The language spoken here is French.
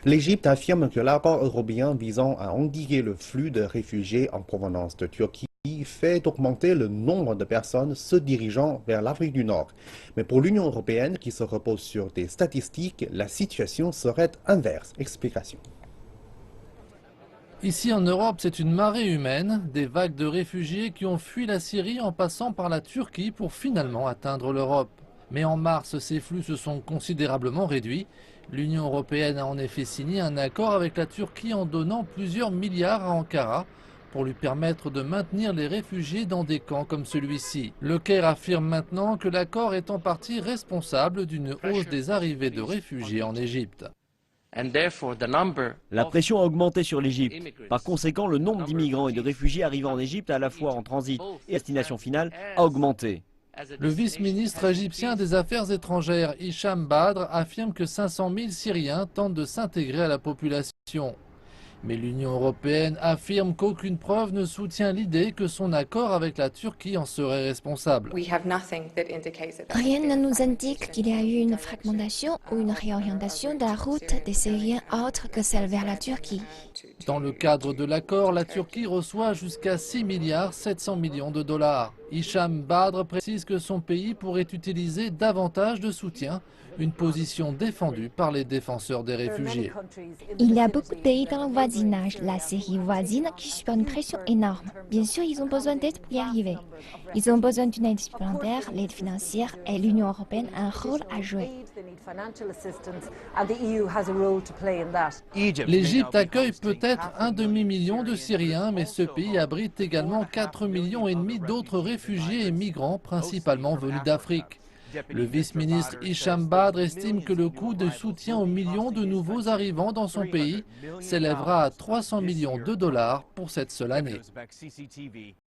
L'Égypte affirme que l'accord européen visant à endiguer le flux de réfugiés en provenance de Turquie fait augmenter le nombre de personnes se dirigeant vers l'Afrique du Nord. Mais pour l'Union européenne, qui se repose sur des statistiques, la situation serait inverse. Explication. Ici en Europe, c'est une marée humaine, des vagues de réfugiés qui ont fui la Syrie en passant par la Turquie pour finalement atteindre l'Europe. Mais en mars, ces flux se sont considérablement réduits. L'Union européenne a en effet signé un accord avec la Turquie en donnant plusieurs milliards à Ankara pour lui permettre de maintenir les réfugiés dans des camps comme celui-ci. Le Caire affirme maintenant que l'accord est en partie responsable d'une hausse des arrivées de réfugiés en Égypte. La pression a augmenté sur l'Égypte. Par conséquent, le nombre d'immigrants et de réfugiés arrivant en Égypte, à la fois en transit et à destination finale, a augmenté. Le vice-ministre égyptien des Affaires étrangères, Hicham Badr, affirme que 500 000 Syriens tentent de s'intégrer à la population. Mais l'Union européenne affirme qu'aucune preuve ne soutient l'idée que son accord avec la Turquie en serait responsable. Rien ne nous indique qu'il y a eu une fragmentation ou une réorientation de la route des Syriens autre que celle vers la Turquie. Dans le cadre de l'accord, la Turquie reçoit jusqu'à 6 milliards 700 millions de dollars. Hicham Badr précise que son pays pourrait utiliser davantage de soutien, une position défendue par les défenseurs des réfugiés. Il y a beaucoup de pays dans le voisinage, la Syrie voisine, qui subit une pression énorme. Bien sûr, ils ont besoin d'aide pour y arriver. Ils ont besoin d'une aide supplémentaire, l'aide financière, et l'Union européenne a un rôle à jouer. L'Égypte accueille peut-être un demi-million de Syriens, mais ce pays abrite également 4,5 millions d'autres réfugiés et migrants, principalement venus d'Afrique. Le vice-ministre Hicham Badr estime que le coût de soutien aux millions de nouveaux arrivants dans son pays s'élèvera à 300 millions de dollars pour cette seule année.